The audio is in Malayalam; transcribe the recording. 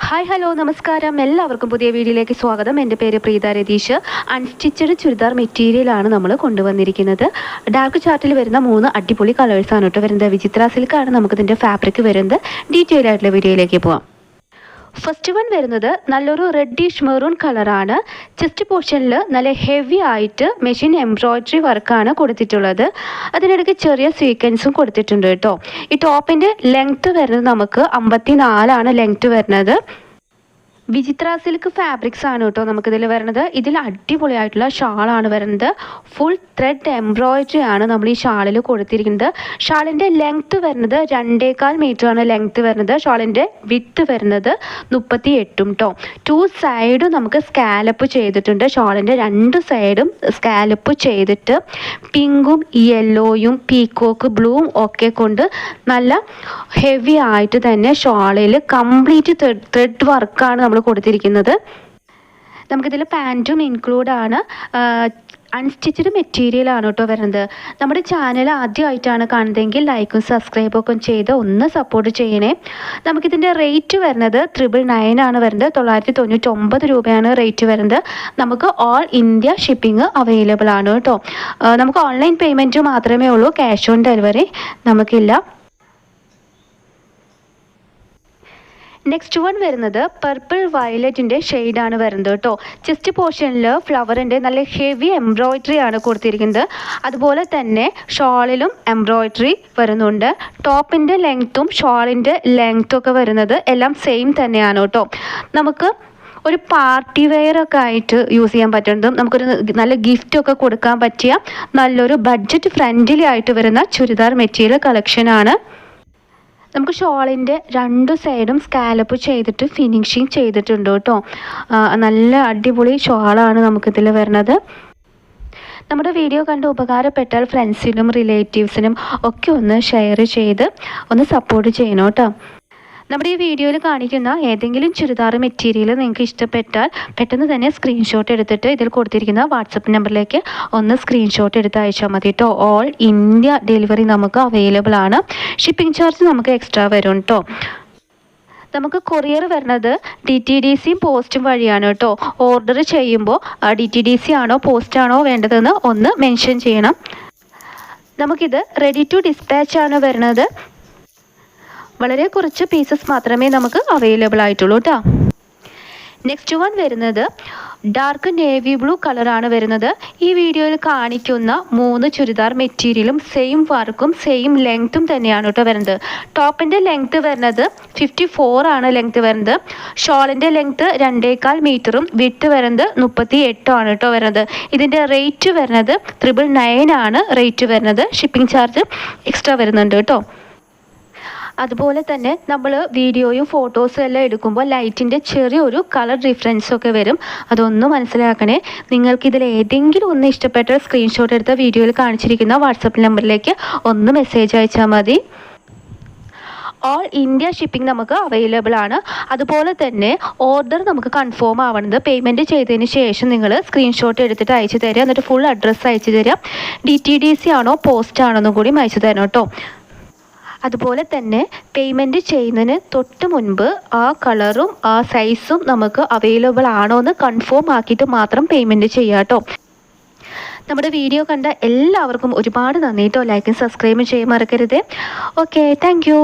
ഹായ് ഹലോ നമസ്കാരം, എല്ലാവർക്കും പുതിയ വീഡിയോയിലേക്ക് സ്വാഗതം. എൻ്റെ പേര് പ്രീത രതീഷ്. അൺസ്റ്റിച്ചഡ് ചുരിദാർ മെറ്റീരിയലാണ് നമ്മൾ കൊണ്ടുവന്നിരിക്കുന്നത്. ഡാർക്ക് ചാർട്ടിൽ വരുന്ന 3 അടിപൊളി കളേഴ്സാണ് കേട്ടോ വരുന്നത്. വിചിത്ര സിൽക്കാണ് നമുക്കിതിൻ്റെ ഫാബ്രിക് വരുന്നത്. ഡീറ്റെയിൽ ആയിട്ടുള്ള വീഡിയോയിലേക്ക് പോവാം. ഫസ്റ്റ് വൺ വരുന്നത് നല്ലൊരു റെഡിഷ് മെറൂൺ കളറാണ്. ചെസ്റ്റ് പോർഷനിൽ നല്ല ഹെവി ആയിട്ട് മെഷീൻ എംബ്രോയ്ഡറി വർക്കാണ് കൊടുത്തിട്ടുള്ളത്. അതിനിടയ്ക്ക് ചെറിയ സീക്വൻസും കൊടുത്തിട്ടുണ്ട് കേട്ടോ. ഈ ടോപ്പിൻ്റെ ലെങ്ത്ത് വരുന്നത് നമുക്ക് 54 ലെങ്ത്ത് വരുന്നത്. വിചിത്ര സിൽക്ക് ഫാബ്രിക്സ് ആണ് കേട്ടോ നമുക്കിതിൽ വരുന്നത്. ഇതിൽ അടിപൊളിയായിട്ടുള്ള ഷാളാണ് വരുന്നത്. ഫുൾ ത്രെഡ് എംബ്രോയ്ഡറി ആണ് നമ്മൾ ഈ ഷാളിൽ കൊടുത്തിരിക്കുന്നത്. ഷാളിൻ്റെ ലെങ്ത്ത് വരുന്നത് 2.25 മീറ്ററാണ് ലെങ്ത്ത് വരുന്നത്. ഷാളിൻ്റെ വിഡ്ത്ത് വരുന്നത് 38 കേട്ടോ. 2 സൈഡും നമുക്ക് സ്കാലപ്പ് ചെയ്തിട്ടുണ്ട്. ഷാളിൻ്റെ 2 സൈഡും സ്കാലപ്പ് ചെയ്തിട്ട് പിങ്കും യെല്ലോയും പീക്കോക്ക് ബ്ലൂവും ഒക്കെ കൊണ്ട് നല്ല ഹെവി ആയിട്ട് തന്നെ ഷാളിൽ കംപ്ലീറ്റ് ത്രെഡ് വർക്കാണ് നമ്മൾ കൊടുത്തിരിക്കുന്നത്. നമുക്കിതിൽ പാൻറ്റും ഇൻക്ലൂഡ് ആണ്. അൺസ്റ്റിച്ചഡ് മെറ്റീരിയൽ ആണ് കേട്ടോ വരുന്നത്. നമ്മുടെ ചാനൽ ആദ്യമായിട്ടാണ് കാണുന്നതെങ്കിൽ ലൈക്കും സബ്സ്ക്രൈബും ഒക്കെ ചെയ്ത് ഒന്ന് സപ്പോർട്ട് ചെയ്യണേ. നമുക്കിതിൻ്റെ റേറ്റ് വരുന്നത് 999 ആണ് വരുന്നത്. 999 രൂപയാണ് റേറ്റ് വരുന്നത്. നമുക്ക് ഓൾ ഇന്ത്യ ഷിപ്പിംഗ് അവൈലബിൾ ആണ് കേട്ടോ. നമുക്ക് ഓൺലൈൻ പേയ്മെൻറ്റ് മാത്രമേ ഉള്ളൂ, ക്യാഷ് ഓൺ ഡെലിവറി നമുക്കില്ല. നെക്സ്റ്റ് വൺ വരുന്നത് പർപ്പിൾ വയലറ്റിൻ്റെ ഷെയ്ഡാണ് വരുന്നത് കേട്ടോ. ചെസ്റ്റ് പോർഷനിൽ ഫ്ലവറിൻ്റെ നല്ല ഹെവി എംബ്രോയ്ഡറി ആണ് കൊടുത്തിരിക്കുന്നത്. അതുപോലെ തന്നെ ഷോളിലും എംബ്രോയ്ഡറി വരുന്നുണ്ട്. ടോപ്പിൻ്റെ ലെങ്ത്തും ഷോളിൻ്റെ ലെങ്ത്തും ഒക്കെ വരുന്നത് എല്ലാം സെയിം തന്നെയാണ് കേട്ടോ. നമുക്ക് ഒരു പാർട്ടി വെയർ ഒക്കെ ആയിട്ട് യൂസ് ചെയ്യാൻ പറ്റുന്നതും നമുക്കൊരു നല്ല ഗിഫ്റ്റൊക്കെ കൊടുക്കാൻ പറ്റിയ നല്ലൊരു ബഡ്ജറ്റ് ഫ്രണ്ട്ലി ആയിട്ട് വരുന്ന ചുരിദാർ മെറ്റീരിയൽ കളക്ഷനാണ്. നമുക്ക് ഷോളിൻ്റെ 2 സൈഡും സ്കാലപ്പ് ചെയ്തിട്ട് ഫിനിഷിങ് ചെയ്തിട്ടുണ്ട് കേട്ടോ. നല്ല അടിപൊളി ഷോളാണ് നമുക്കിതിൽ വരുന്നത്. നമ്മുടെ വീഡിയോ കണ്ട് ഉപകാരപ്പെട്ടാൽ ഫ്രണ്ട്സിനും റിലേറ്റീവ്സിനും ഒക്കെ ഒന്ന് ഷെയർ ചെയ്ത് ഒന്ന് സപ്പോർട്ട് ചെയ്യണം കേട്ടോ. നമ്മുടെ ഈ വീഡിയോയിൽ കാണിക്കുന്ന ഏതെങ്കിലും ചുരിദാർ മെറ്റീരിയൽ നിങ്ങൾക്ക് ഇഷ്ടപ്പെട്ടാൽ പെട്ടെന്ന് തന്നെ സ്ക്രീൻഷോട്ട് എടുത്തിട്ട് ഇതിൽ കൊടുത്തിരിക്കുന്ന വാട്സപ്പ് നമ്പറിലേക്ക് ഒന്ന് സ്ക്രീൻഷോട്ട് എടുത്ത് അയച്ചാൽ മതി കേട്ടോ. ഓൾ ഇന്ത്യ ഡെലിവറി നമുക്ക് അവൈലബിൾ ആണ്. ഷിപ്പിംഗ് ചാർജ് നമുക്ക് എക്സ്ട്രാ വരും കേട്ടോ. നമുക്ക് കൊറിയർ വരുന്നത് DTDCയും പോസ്റ്റും വഴിയാണ് കേട്ടോ. ഓർഡർ ചെയ്യുമ്പോൾ DTDC ആണോ പോസ്റ്റ് ആണോ വേണ്ടതെന്ന് ഒന്ന് മെൻഷൻ ചെയ്യണം. നമുക്കിത് റെഡി ടു ഡിസ്പാച്ച് ആണ് വരുന്നത്. വളരെ കുറച്ച് പീസസ് മാത്രമേ നമുക്ക് അവൈലബിൾ ആയിട്ടുള്ളൂ കേട്ടോ. നെക്സ്റ്റ് വൺ വരുന്നത് ഡാർക്ക് നേവി ബ്ലൂ കളറാണ് വരുന്നത്. ഈ വീഡിയോയിൽ കാണിക്കുന്ന 3 ചുരിദാർ മെറ്റീരിയലും സെയിം വർക്കും സെയിം ലെങ്ത്തും തന്നെയാണ് കേട്ടോ വരുന്നത്. ടോപ്പിൻ്റെ ലെങ്ത്ത് വരുന്നത് 54 ആണ് ലെങ്ത്ത് വരുന്നത്. ഷോളിൻ്റെ ലെങ്ത്ത് 2.25 മീറ്ററും വിഡ്ത്ത് വരുന്നത് 38 ആണ് കേട്ടോ വരുന്നത്. ഇതിൻ്റെ റേറ്റ് വരുന്നത് 999 ആണ് റേറ്റ് വരുന്നത്. ഷിപ്പിംഗ് ചാർജ് എക്സ്ട്രാ വരുന്നുണ്ട് കേട്ടോ. അതുപോലെ തന്നെ നമ്മൾ വീഡിയോയും ഫോട്ടോസും എല്ലാം എടുക്കുമ്പോൾ ലൈറ്റിൻ്റെ ചെറിയൊരു കളർ ഡിഫറൻസൊക്കെ വരും. അതൊന്ന് മനസ്സിലാക്കണേ. നിങ്ങൾക്കിതിൽ ഏതെങ്കിലും ഒന്ന് ഇഷ്ടപ്പെട്ട സ്ക്രീൻഷോട്ട് എടുത്ത വീഡിയോയിൽ കാണിച്ചിരിക്കുന്ന വാട്സപ്പ് നമ്പറിലേക്ക് ഒന്ന് മെസ്സേജ് അയച്ചാൽ മതി. ഓൾ ഇന്ത്യ ഷിപ്പിംഗ് നമുക്ക് അവൈലബിൾ ആണ്. അതുപോലെ തന്നെ ഓർഡർ നമുക്ക് കൺഫേം ആവുന്നത് പേയ്മെൻറ്റ് ചെയ്തതിന് ശേഷം നിങ്ങൾ സ്ക്രീൻഷോട്ട് എടുത്തിട്ട് അയച്ചു തരിക. എന്നിട്ട് ഫുൾ അഡ്രസ്സ് അയച്ചു തരിക. DTDC ആണോ പോസ്റ്റ് ആണോ എന്നും കൂടി അയച്ചു തരണം കേട്ടോ. അതുപോലെ തന്നെ പേയ്മെൻറ്റ് ചെയ്യുന്നതിന് തൊട്ട് മുൻപ് ആ കളറും ആ സൈസും നമുക്ക് അവൈലബിൾ ആണോ എന്ന് കൺഫേം ആക്കിയിട്ട് മാത്രം പേയ്മെൻറ്റ് ചെയ്യുക കേട്ടോ. നമ്മുടെ വീഡിയോ കണ്ട എല്ലാവർക്കും ഒരുപാട് നന്ദി കേട്ടോ. ലൈക്കും സബ്സ്ക്രൈബും ചെയ്യാൻ മറക്കരുത്. Okay, thank you.